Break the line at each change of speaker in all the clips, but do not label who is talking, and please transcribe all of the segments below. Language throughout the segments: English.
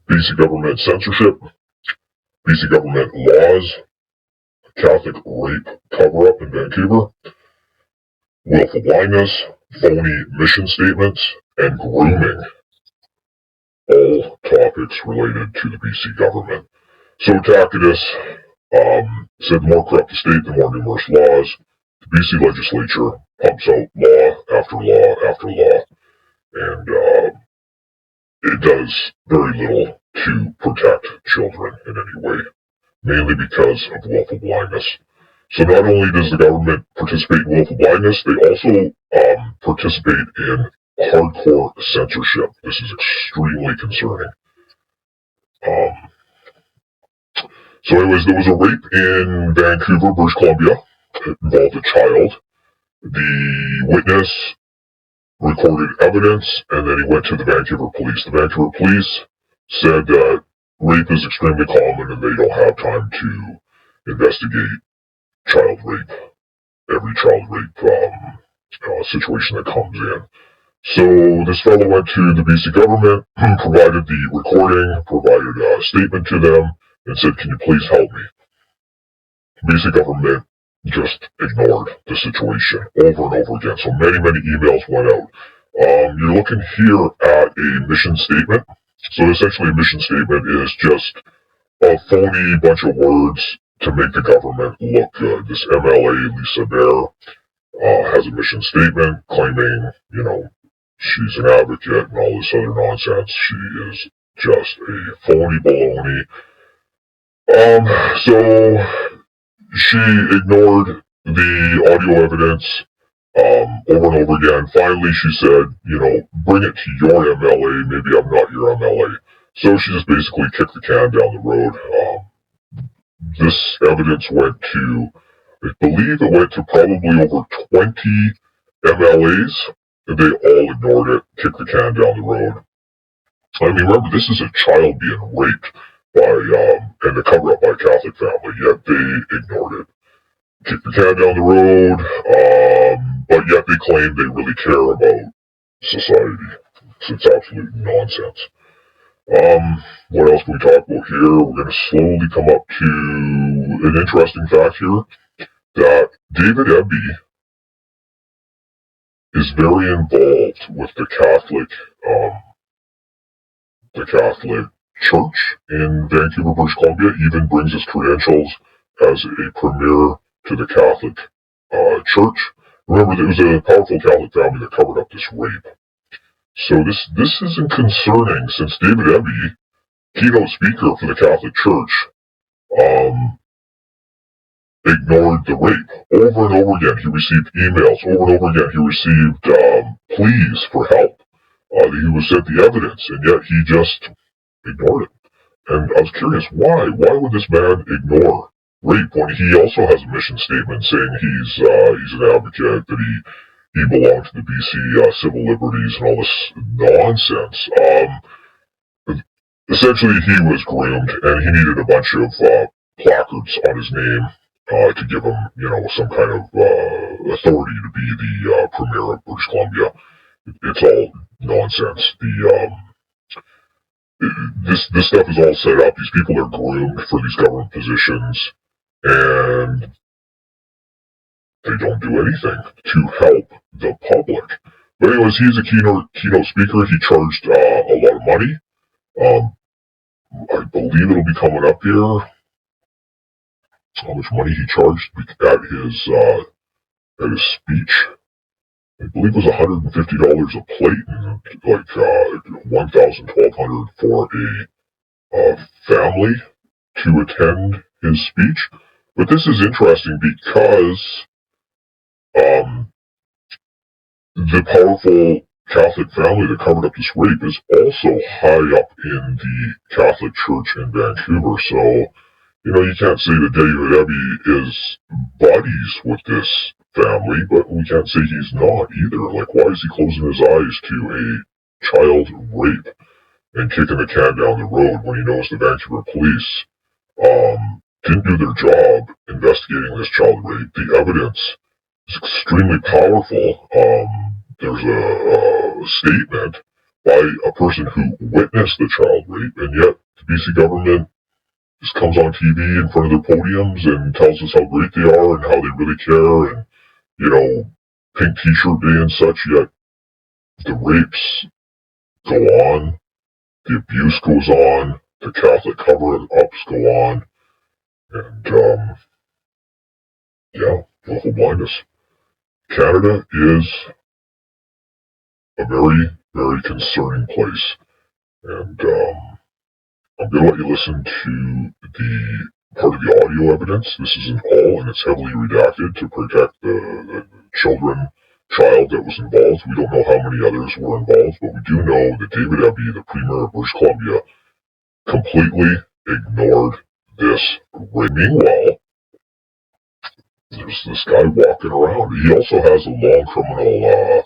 BC government censorship, BC government laws, Catholic rape cover-up in Vancouver, willful blindness, phony mission statements, and grooming. All topics related to the BC government. So Tacitus said the more corrupt the state, the more numerous laws. The BC legislature pumps out law after law after law, and it does very little to protect children in any way, mainly because of willful blindness. So not only does the government participate in willful blindness, they also participate in hardcore censorship. This is extremely concerning. So anyways, there was a rape in Vancouver, British Columbia. It involved a child. The witness recorded evidence, and then he went to the Vancouver Police. The Vancouver Police said that rape is extremely common and they don't have time to investigate child rape, every child rape situation that comes in. So this fellow went to the BC government, provided the recording, provided a statement to them, and said, "Can you please help me?" BC government just ignored the situation over and over again. So many emails went out. You're looking here at a mission statement. So essentially a mission statement is just a phony bunch of words to make the government look good. This MLA, Lisa Bear, has a mission statement claiming, she's an advocate and all this other nonsense. She is just a phony baloney. So she ignored the audio evidence over and over again. Finally, she said, bring it to your MLA. Maybe I'm not your MLA. So she just basically kicked the can down the road. This evidence went to, I believe it went to probably over 20 MLAs, and they all ignored it, kicked the can down the road. I mean, remember, this is a child being raped by, and a cover-up by a Catholic family, yet they ignored it. Kicked the can down the road, but yet they claim they really care about society. So it's absolute nonsense. What else can we talk about here? We're going to slowly come up to an interesting fact here, that David Eby is very involved with the Catholic Church in Vancouver, British Columbia, even brings his credentials as a premier to the Catholic Church. Remember, there was a powerful Catholic family that covered up this rape. So this isn't concerning, since David Eby, keynote speaker for the Catholic Church, ignored the rape over and over again. He received emails over and over again. He received pleas for help. He was sent the evidence, and yet he just ignored it. And I was curious, why? Why would this man ignore rape when he also has a mission statement saying he's an advocate, that he belonged to the BC civil liberties and all this nonsense? Essentially, he was groomed, and he needed a bunch of placards on his name to give him, some kind of authority to be the premier of British Columbia. It's all nonsense. This stuff is all set up. These people are groomed for these government positions, and they don't do anything to help the public. But anyways, he's a keynote speaker. He charged a lot of money. I believe it'll be coming up here. How much money he charged at his speech? I believe it was $150 a plate, and like $1,200 for a family to attend his speech. But this is interesting because the powerful Catholic family that covered up this rape is also high up in the Catholic Church in Vancouver. So, you can't say that David Eby is buddies with this family, but we can't say he's not either. Like, why is he closing his eyes to a child rape and kicking the can down the road when he knows the Vancouver Police didn't do their job investigating this child rape? The evidence is extremely powerful. There's a statement by a person who witnessed the child rape, and yet the BC government just comes on TV in front of their podiums and tells us how great they are and how they really care, and, you know, pink t-shirt day and such, yet the rapes go on, the abuse goes on, the Catholic cover-ups go on, and, willful blindness. Canada is a very, very concerning place, and I'm going to let you listen to the part of the audio evidence. This isn't all, and it's heavily redacted to protect the child that was involved. We don't know how many others were involved, but we do know that David Eby, the Premier of British Columbia, completely ignored this rape. Meanwhile, there's this guy walking around. He also has a long criminal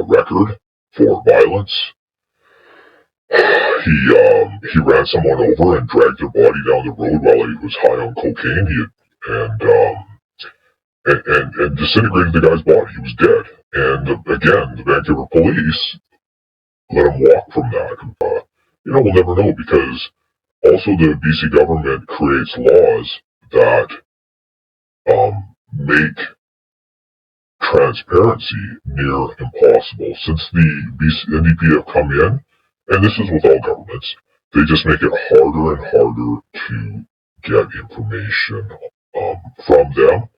record for violence. He ran someone over and dragged their body down the road while he was high on cocaine. And disintegrated the guy's body. He was dead. And again, the Vancouver Police let him walk from that. We'll never know, because also the BC government creates laws that make transparency near impossible. Since the NDP have come in, and this is with all governments, they just make it harder and harder to get information from them,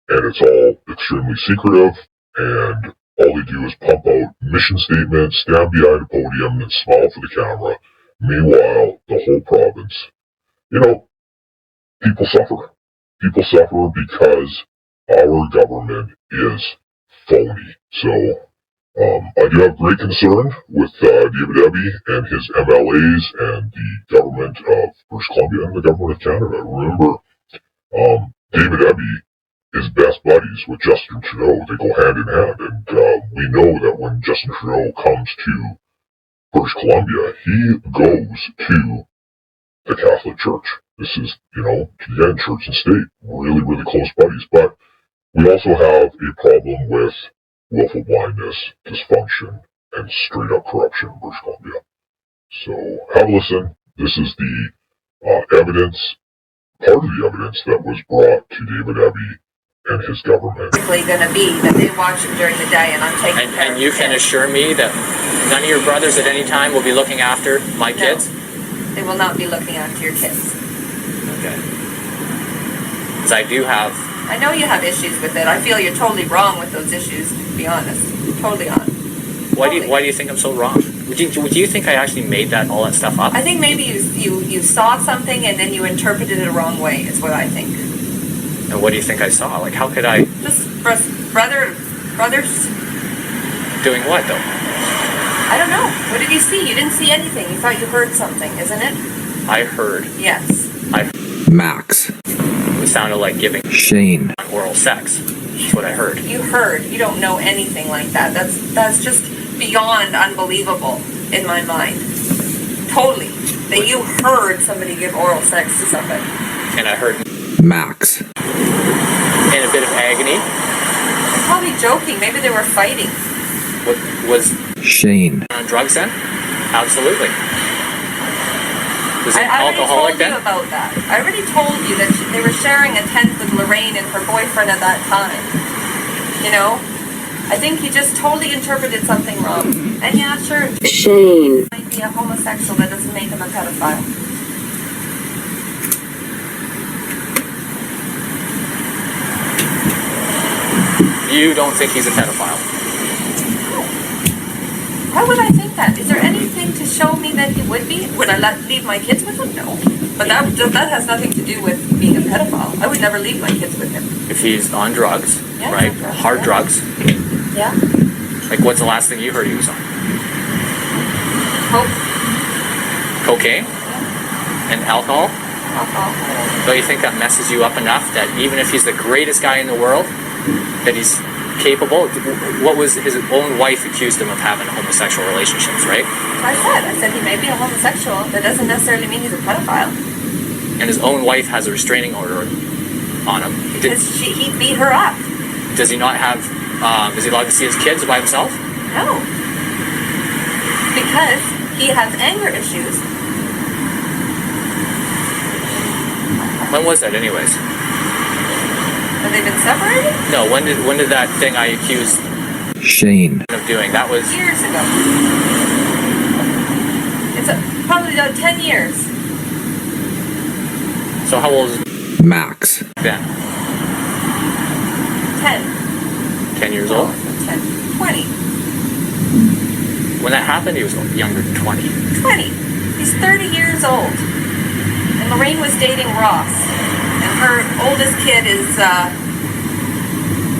and it's all extremely secretive, and all they do is pump out mission statements, stand behind a podium, and smile for the camera. Meanwhile, the whole province, people suffer. People suffer because our government is phony. So, I do have great concern with David Eby and his MLAs and the government of British Columbia and the government of Canada. Remember, David Eby is best buddies with Justin Trudeau. They go hand in hand, and we know that when Justin Trudeau comes to British Columbia, he goes to the Catholic Church. This is, again, church and state, really, really close buddies. But we also have a problem with willful blindness, dysfunction, and straight-up corruption in British Columbia. So have a listen. This is the evidence, part of the evidence that was brought to David Eby and his government.
It's going to be that they watch him during the day, and I'm taking care of
And you can assure me that none of your brothers at any time will be looking after my kids?
They will not be looking after your kids.
Okay. Because I do have...
I know you have issues with it. I feel you're totally wrong with those issues, to be honest. Totally on.
Why do you think I'm so wrong? Would you think I actually made all that stuff up?
I think maybe you saw something and then you interpreted it the wrong way, is what I think.
And what do you think I saw? Like, how could I...
Just brothers...
Doing what, though?
I don't know. What did you see? You didn't see anything. You thought you heard something, isn't it?
I heard.
Yes.
Max.
It sounded like giving
Shane
oral sex. That's what I heard.
You heard. You don't know anything like that. That's just beyond unbelievable in my mind. Totally. That you heard somebody give oral sex to somebody.
And I heard
Max.
in a bit of agony.
They're probably joking. Maybe they were fighting.
What was
Shane.
on drugs then? Absolutely. Was it
I already
alcoholic
told
then?
you about that. I already told you that they were sharing a tent with Lorraine and her boyfriend at that time. I think you just totally interpreted something wrong. And yeah, sure,
Shane
might be a homosexual. That doesn't make him a pedophile.
You don't think he's a pedophile?
Why would I think that? Is there anything to show me that he would be? Would I leave my kids with him? No. But that has nothing to do with being a pedophile. I would never leave my kids with him.
If he's on drugs,
Yeah,
right?
on drugs,
Hard
yeah.
drugs.
Yeah.
Like, what's the last thing you heard he was on?
Hope.
Cocaine? And alcohol?
Alcohol.
Don't you think that messes you up enough that even if he's the greatest guy in the world, that he's capable? What was his own wife accused him of having homosexual relationships, right?
I said he may be a homosexual. That doesn't necessarily mean he's a pedophile.
And his own wife has a restraining order on him.
Because he beat her up.
Does he not have, is he allowed to see his kids by himself?
No. because he has anger issues.
When was that, anyways?
Have they been separated?
No, when did that thing I accused
Shane.
of doing? That was
Years ago. It's probably about 10 years.
so. How old is
Max.
Ben?
10.
10 years old.
10. 20.
When that happened, he was younger than 20.
20. He's 30 years old. And Lorraine was dating Ross. And her oldest kid is,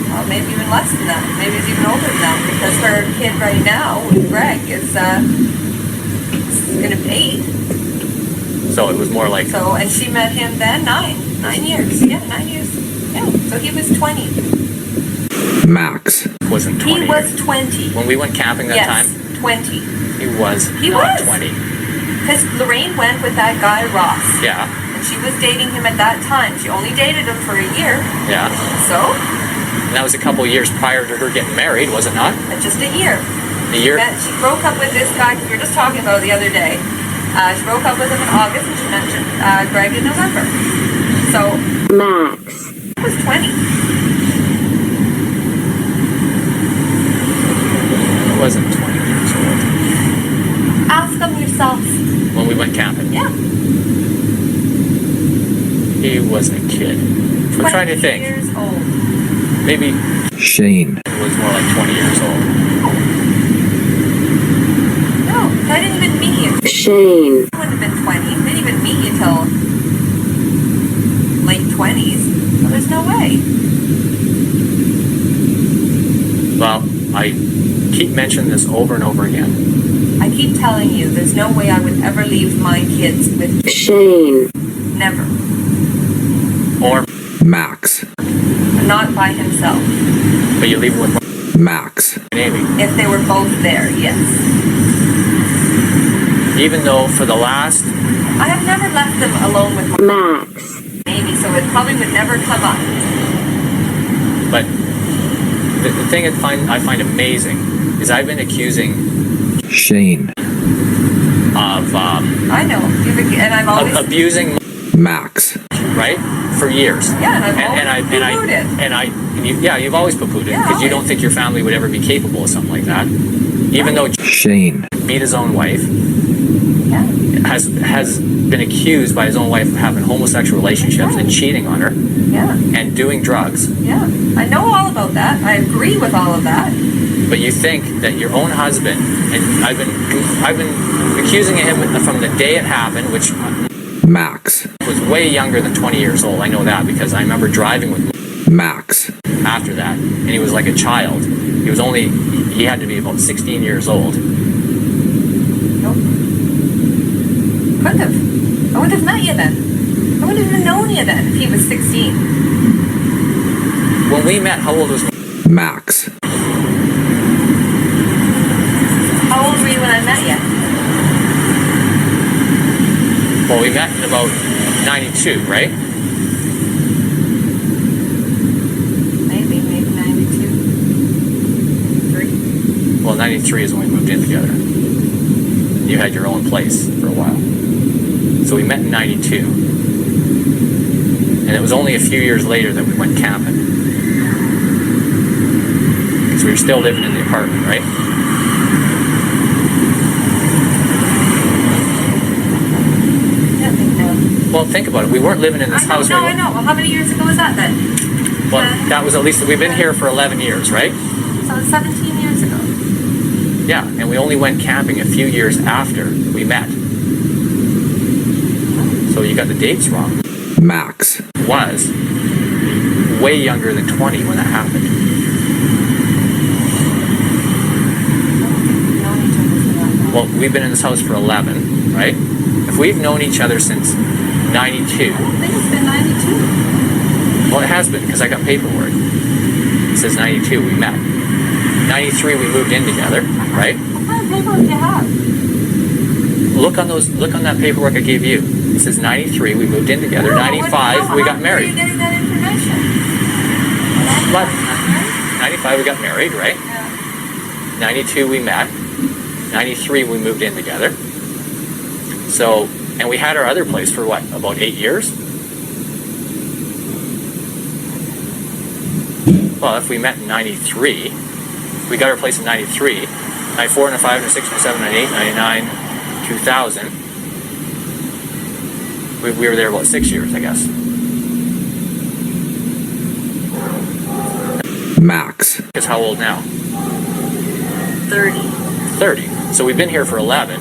well, maybe even less than that. Maybe he's even older than that. Because her kid right now, with Greg, is going to be 8.
So it was more like
So, and she met him then 9 years. Yeah, 9 years. Yeah, so he was 20.
Max.
wasn't 20.
He was 20.
When we went camping that
Yes,
time,
20.
he was
He
not
was.
20.
Because Lorraine went with that guy Ross.
Yeah,
And she was dating him at that time. She only dated him for a year.
yeah.
So,
And that was a couple years prior to her getting married, was it not?
just a year.
A year?
She broke up with this guy, we were just talking about the other day. She broke up with him in August, and she mentioned Greg in November. So,
Max.
he was 20.
He wasn't 20 years old
Ask him yourself.
when we went camping.
Yeah.
He was a kid. I'm trying to
20
think.
years old.
Maybe
Shane.
he was more like 20 years old.
No, I didn't even meet you.
Shane.
He wouldn't have been 20. Didn't even meet you till late 20s. So there's no way.
Well, I keep mentioning this over and over again.
I keep telling you, there's no way I would ever leave my kids with
Shane.
never.
Or,
Max.
Not by himself.
but you leave him with
Max.
Amy.
If they were both there, yes.
Even though for the last,
I have never left them alone with
Max.
Amy, so it probably would never come up.
but the thing I find amazing is I've been accusing
Shane.
of
I know. And I've always...
abusing,
Max.
right, for years.
Yeah, and I've always poo-pooed it.
You've always poo-pooed it
Yeah,
because you
always.
don't think your family would ever be capable of something like that. Even though
Shane.
beat his own wife,
Yeah.
has been accused by his own wife of having homosexual relationships and cheating on her
Yeah.
and doing drugs.
Yeah. I know all about that. I agree with all of that.
But you think that your own husband, and I've been accusing him from the day it happened, which
Max.
was way younger than 20 years old. I know that because I remember driving with him
Max.
after that, and he was like a child. He had to be about 16 years old.
Nope. Couldn't have. I wouldn't have met you then. I wouldn't have even known you then if he was 16.
When we met, how old was
Max.
How old were you when I met you?
Well, we met in about 92, right?
Maybe 92. 3.
Well, 93 is when we moved in together. You had your own place for a while. So we met in 92. And it was only a few years later that we went camping. Because we were still living in the apartment, right?
Yeah, I think so.
Well, think about it. We weren't living in this house.
I know. Well, how many years ago was that then?
Well, that was at least, we've been here for 11 years, right?
So it's 17 years ago.
Yeah, and we only went camping a few years after we met. So you got the dates wrong.
Max.
Was way younger than 20 when that happened. Well, we've been in this house for 11, right? If we've known each other since 92,
I don't think it's been 92.
well, it has been because I got paperwork. It says 92 we met. 93 we moved in together, right?
What kind of paperwork do you have?
Look on that paperwork I gave you. It says 93 we moved in together. 95 we got married.
Where are you getting that information?
But 95 we got married, right?
Yeah.
92 we met. 93 we moved in together. So, and we had our other place for what, about 8 years? Well, if we met in 93, we got our place in 93, 94, 95, 96, 97, 98, 99, 2000. We were there about 6 years, I guess.
Max.
Because how old now?
30.
30. So we've been here for 11.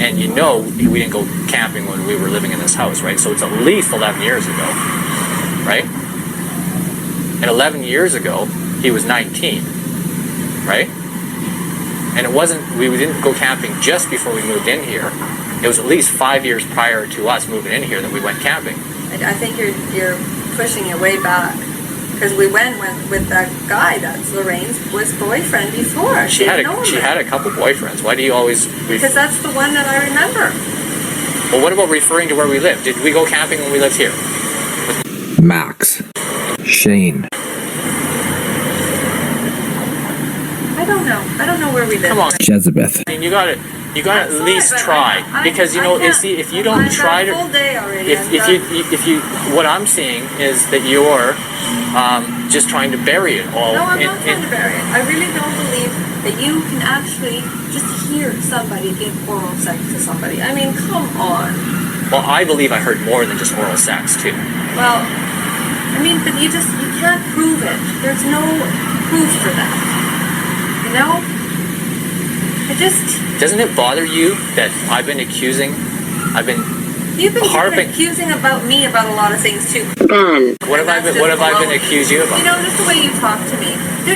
And you know we didn't go camping when we were living in this house, right? So it's at least 11 years ago, right? And 11 years ago, he was 19, right? And it wasn't, we didn't go camping just before we moved in here. It was at least 5 years prior to us moving in here that we went camping.
I think you're pushing it way back. Because we went with that guy that's Lorraine's was boyfriend before.
She had a couple boyfriends. Why do you always...
Because that's the one that I remember.
Well, what about referring to where we lived? Did we go camping when we lived here?
Max. Shane.
I don't know. I don't know where we lived.
Come on.
Jezebeth.
I mean, you gotta at least try. Because, you know, if you don't try to...
Full day already.
If you, what I'm seeing is that you're just trying to bury it all.
No, I'm not trying to bury it. I really don't believe that you can actually just hear somebody give oral sex to somebody. I mean, come on.
Well, I believe I heard more than just oral sex, too.
Well, I mean, but you can't prove it. There's no proof for that. You know?
Doesn't it bother you that
You've been
harping...
accusing about me about a lot of things too.
Ben.
What have I been accused you about?
You know, just the way you talk to me.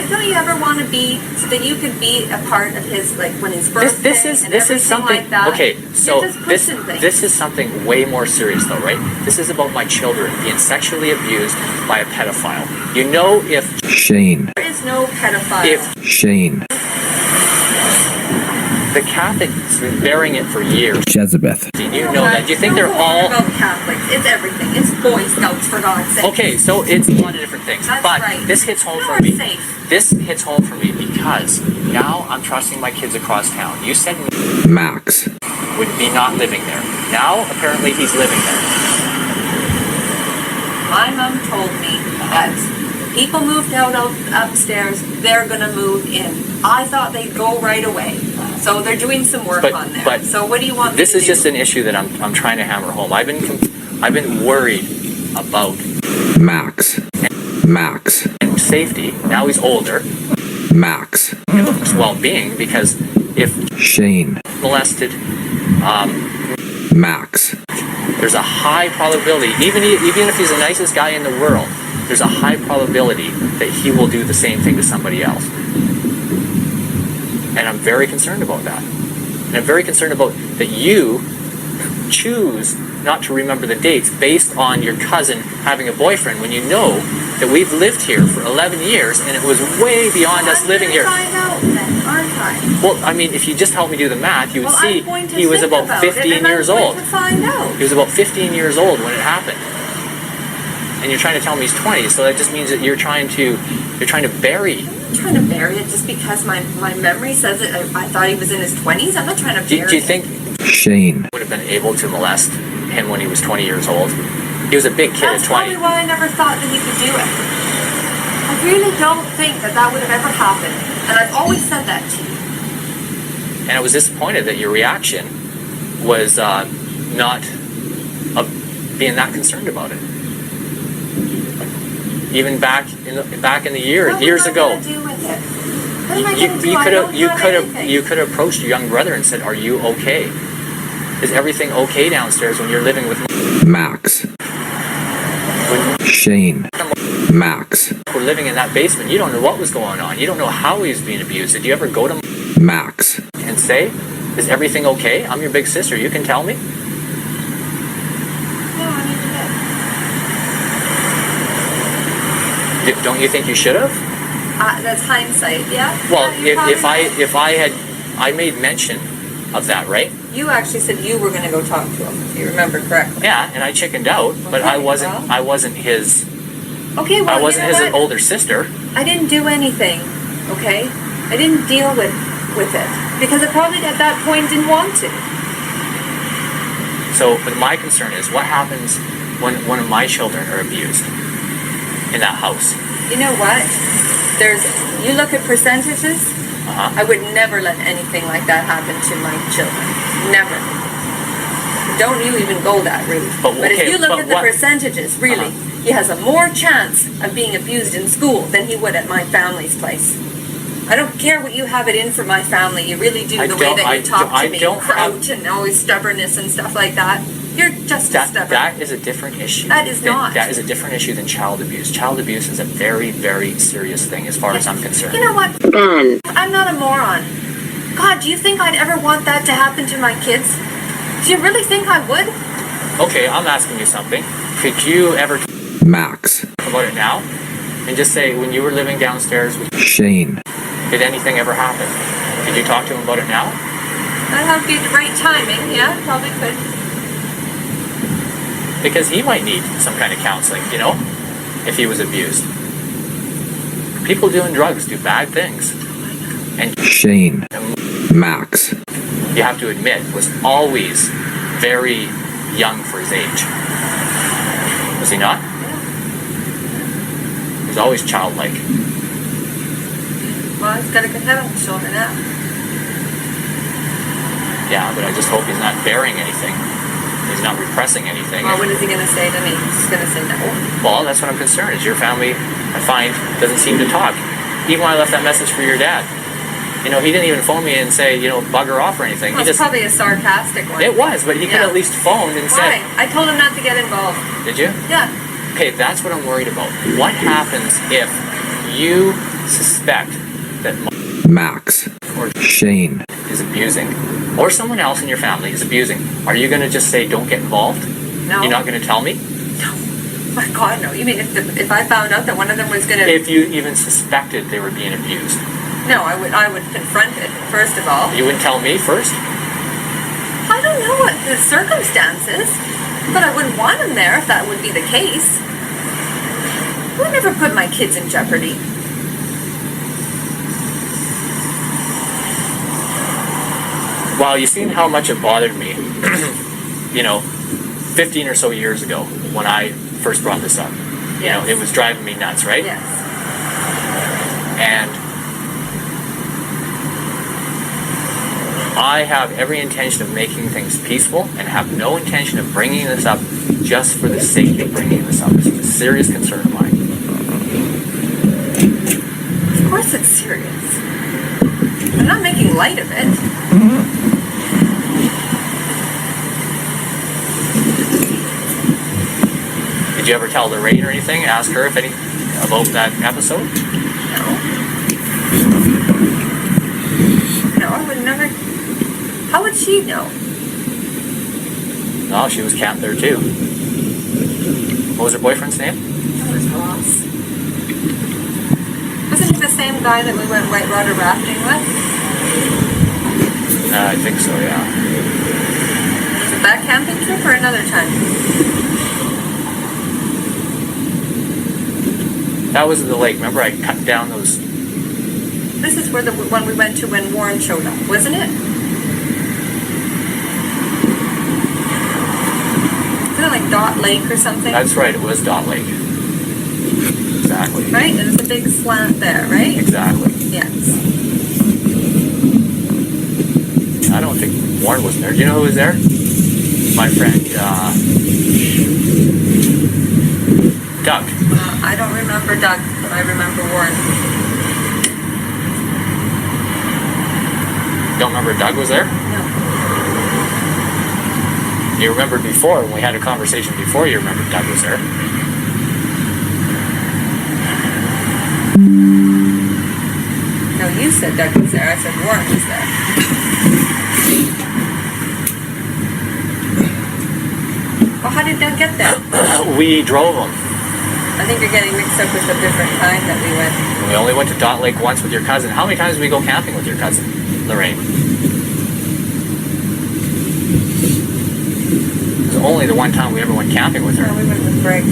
Don't you ever want to be so that you could be a part of his, like when his birthday
This is something
like that?
okay. So
You're just pushing things.
this is something way more serious though, right? This is about my children being sexually abused by a pedophile. You know, if
Shane.
There is no pedophile.
Shane.
The Catholics have been bearing it for years.
Jezebeth.
You know that. Do you think they're all...
about Catholics. It's everything. It's Boy Scouts, for God's sake.
Okay, so it's a lot of different things.
That's
but
right.
this hits home for
You're
me.
safe.
This hits home for me because now I'm trusting my kids across town. You said
Max.
would be not living there. Now, apparently, he's living there.
My mom told me that people moved out upstairs, they're going to move in. I thought they'd go right away. So they're doing some work on there.
But
so what do you want me
this
to
is
do?
just an issue that I'm trying to hammer home. I've been worried about
Max. Max.
safety. Now he's older.
Max.
His well-being, because if
Shane.
molested,
Max.
there's a high probability, even if he's the nicest guy in the world, there's a high probability that he will do the same thing to somebody else. And I'm very concerned about that. And I'm very concerned about that you choose not to remember the dates based on your cousin having a boyfriend when you know that we've lived here for 11 years and it was way beyond us living here.
I'm going to find out then, aren't I?
Well, I mean, if you just help me do the math, you would see
I'm going to
he was
think
about 15 years old.
I'm going to find out.
He was about 15 years old when it happened. And you're trying to tell me he's 20, so that just means that you're trying to bury.
I'm trying to bury it just because my memory says it. I thought he was in his 20s. I'm not trying to bury
Do you
it.
think
Shane.
would have been able to molest him when he was 20 years old? He was a big kid
That's
at 20.
probably why I never thought that he could do it. I really don't think that would have ever happened. And I've always said that to you.
And I was disappointed that your reaction was not being that concerned about it. Even back in the years ago,
What am I going to do with it? What am I going to do? I don't have anything.
you could have approached your young brother and said, "Are you okay? Is everything okay downstairs when you're living with
Max. Shane. Max.
we're living in that basement? You don't know what was going on. You don't know how he was being abused. Did you ever go to him
Max.
and say, "Is everything okay? I'm your big sister. You can tell me."
No, I never did.
Don't you think you should have?
That's hindsight, yeah?
Well,
Yeah,
if I made mention of that, right?
You actually said you were going to go talk to him, if you remember correctly.
Yeah, and I chickened out, but
Okay,
I wasn't
well.
I wasn't his
Okay, well,
I wasn't
you know
his
what?
older sister.
I didn't do anything, okay? I didn't deal with with it because it probably at that point didn't want to.
So, but my concern is what happens when one of my children are abused in that house.
You know what? You look at percentages. I would never let anything like that happen to my children. Never. Don't you even go that route. But if you look at the percentages, really, he has a more chance of being abused in school than he would at my family's place. I don't care what you have it in for my family. You really do. The way that you talk to me, crouch and always stubbornness and stuff like that. You're just stubborn.
That is a different issue.
That is not.
That is a different issue than child abuse. Child abuse is a very, very serious thing as far as I'm concerned.
You know what?
Ben.
I'm not a moron. God, do you think I'd ever want that to happen to my kids? Do you really think I would?
Okay, I'm asking you something. Could you ever
Max.
talk about it now? And just say, when you were living downstairs with
Shane.
did anything ever happen? Could you talk to him about it now?
That'd have to be the right timing. Yeah, probably could.
Because he might need some kind of counseling, you know, if he was abused. People doing drugs do bad things. And
Shane. Max.
you have to admit, was always very young for his age. Was he not? He was always childlike.
Well, he's got a good head on his shoulder now.
Yeah, but I just hope he's not bearing anything. He's not repressing anything.
Well, what is he going to say to me? He's going to say no.
Well, that's what I'm concerned, is your family, I find, doesn't seem to talk. Even when I left that message for your dad, you know, he didn't even phone me and say, you know, bugger off or anything.
Well,
He
it's
just,
probably a sarcastic one.
it was, but he could at least phoned and
Why?
said,
I told him not to get involved.
did you?
Yeah.
Okay, that's what I'm worried about. What happens if you suspect that
Max.
or
Shane.
is abusing, or someone else in your family is abusing? Are you going to just say, don't get involved?
No.
You're not going to tell me?
My God, no. You mean if I found out that one of them was going to...
If you even suspected they were being abused.
No, I would confront it, first of all.
You wouldn't tell me first?
I don't know what the circumstances, but I wouldn't want him there if that would be the case. I would never put my kids in jeopardy.
Well, you've seen how much it bothered me, you know, 15 or so years ago when I first brought this up. You know, it was driving me nuts, right?
Yes.
And I have every intention of making things peaceful and have no intention of bringing this up just for the sake of bringing this up. This is a serious concern of mine.
Of course it's serious. I'm not making light of it.
Did you ever tell Lorraine or anything? Ask her if any about that episode?
No, I would never... How would she know?
No, she was camped there too. What was her boyfriend's name?
That was Ross. Wasn't he the same guy that we went whitewater rafting with?
I think so, yeah.
Was it that camping trip or another time?
That was in the lake. Remember, I cut down those...
This is where the one we went to when Warren showed up, wasn't it? Isn't it like Dot Lake or something?
That's right, it was Dot Lake. Exactly.
Right? And there's a big slant there, right?
Exactly.
Yes.
I don't think Warren was there. Do you know who was there? My friend, Doug.
I don't remember Doug, but I remember Warren.
Don't remember Doug was there?
No.
You remembered before, when we had a conversation before, you remembered Doug was there.
No, you said Doug was there. I said Warren was there. Well, how did Doug get there?
We drove him.
I think you're getting mixed up with a different time that we went.
We only went to Dot Lake once with your cousin. How many times did we go camping with your cousin, Lorraine? It was only the one time we ever went camping with her.
No, we went with Greg.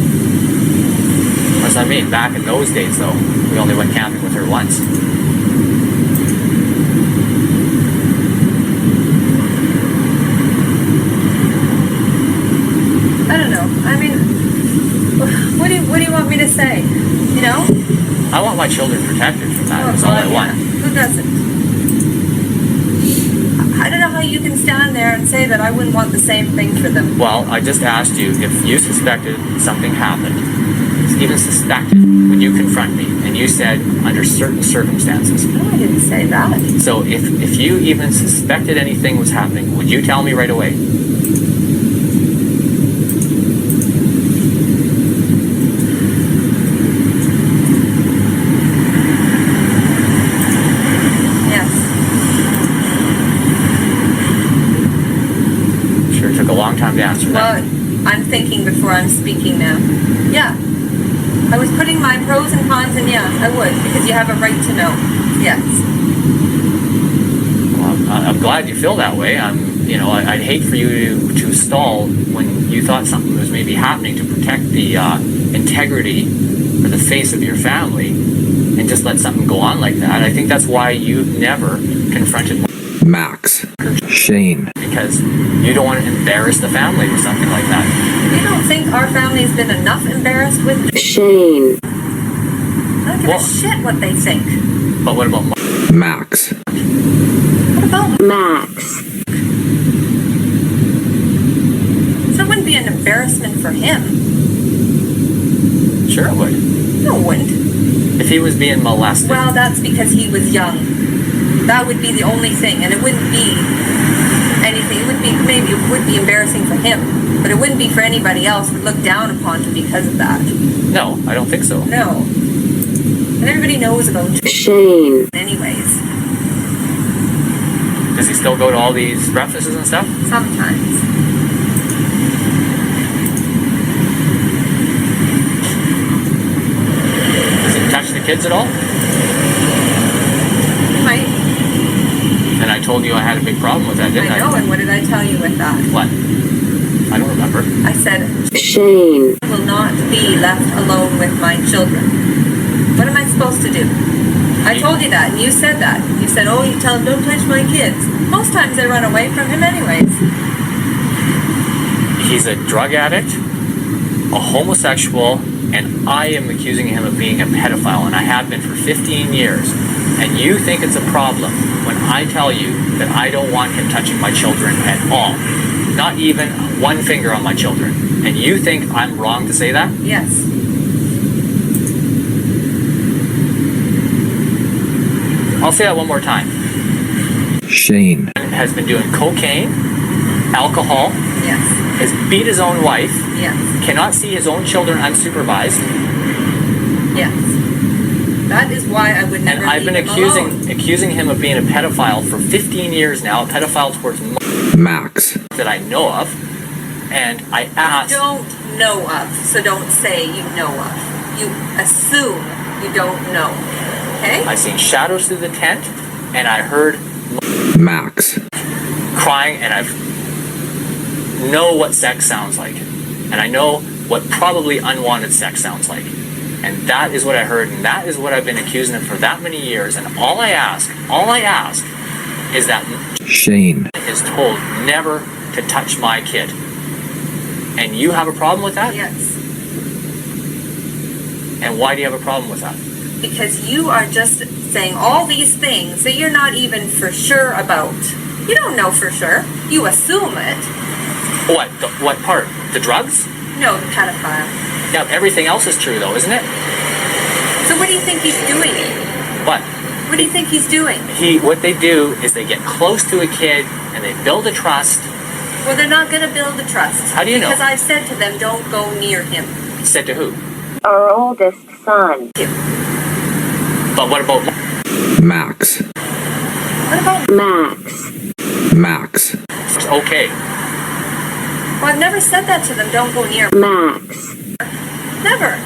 That's what I mean. Back in those days, though, we only went camping with her once. my children protected from that.
Oh,
Is all I
God,
want.
yeah. Who doesn't? I don't know how you can stand there and say that I wouldn't want the same thing for them.
Well, I just asked you if you suspected something happened, even suspected, would you confront me? And you said under certain circumstances.
No, I didn't say that.
So if you even suspected anything was happening, would you tell me right away?
Yes.
Sure took a long time to answer that.
Well, I'm thinking before I'm speaking now. Yeah. I was putting my pros and cons, and yeah, I would, because you have a right to know. Yes.
Well, I'm glad you feel that way. I'd hate for you to stall when you thought something was maybe happening to protect the integrity or the face of your family, and just let something go on like that. I think that's why you've never confronted
Max. Shane.
because you don't want to embarrass the family with something like that.
You don't think our family's been enough embarrassed with?
Shane.
I don't give a shit what they think.
But what about
Max.
What about?
Max.
So it wouldn't be an embarrassment for him.
Sure it would.
No, it wouldn't.
If he was being molested.
Well, that's because he was young. That would be the only thing, and it wouldn't be anything. It would be, maybe it would be embarrassing for him, but it wouldn't be for anybody else who would look down upon him because of that.
No, I don't think so.
No. And everybody knows about
Shane.
anyways.
Does he still go to all these breakfasts and stuff?
Sometimes.
Does he touch the kids at all?
He might.
And I told you I had a big problem with that, didn't I?
I know, and what did I tell you with that?
What? I don't remember.
I said,
Shane.
I will not be left alone with my children. What am I supposed to do? I told you that, and you said that. You said, oh, you tell him, don't touch my kids. Most times they run away from him anyways.
He's a drug addict, a homosexual, and I am accusing him of being a pedophile, and I have been for 15 years. And you think it's a problem when I tell you that I don't want him touching my children at all. Not even one finger on my children. And you think I'm wrong to say that?
Yes.
I'll say that one more time.
Shane.
Has been doing cocaine, alcohol,
Yes.
has beat his own wife,
Yes.
cannot see his own children unsupervised,
Yes. That is why I would never
and I've been
leave him alone.
accusing him of being a pedophile for 15 years now, a pedophile towards
Max.
that I know of, and I asked.
Don't know of, so don't say you know of. You assume you don't know. Okay?
I seen shadows through the tent, and I heard
Max.
crying, and I know what sex sounds like, and I know what probably unwanted sex sounds like, and that is what I heard, and that is what I've been accusing him for that many years. And all I ask is that
Shane.
is told never to touch my kid, and you have a problem with that?
Yes.
And why do you have a problem with that?
Because you are just saying all these things that you're not even for sure about. You don't know for sure. You assume it.
What part? The drugs?
No, the pedophile.
Yeah, everything else is true though, isn't it?
So what do you think he's doing?
What?
What do you think he's doing?
What they do is they get close to a kid and they build a trust.
Well, they're not going to build a trust.
How do you know?
Because I've said to them, don't go near him.
Said to who?
Our oldest son.
But what about
Max.
What about?
Max.
Max.
okay?
Well, I've never said that to them. Don't go near.
Max.
Never.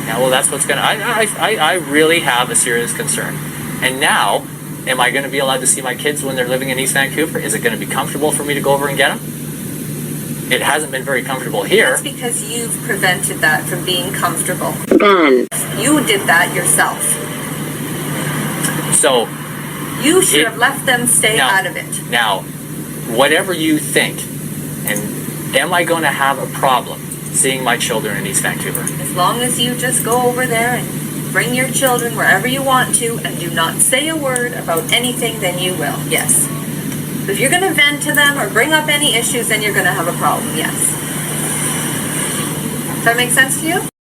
Yeah, well, that's what's gonna. I really have a serious concern. And now, am I going to be allowed to see my kids when they're living in East Vancouver? Is it going to be comfortable for me to go over and get them? It hasn't been very comfortable here.
That's because you've prevented that from being comfortable.
Gun.
You did that yourself.
So
You should have left them stay
now-
out of it.
now, whatever you think, and am I going to have a problem seeing my children in East Vancouver?
As long as you just go over there and bring your children wherever you want to and do not say a word about anything, then you will, yes. If you're going to vent to them or bring up any issues, then you're going to have a problem, yes. Does that make sense to you?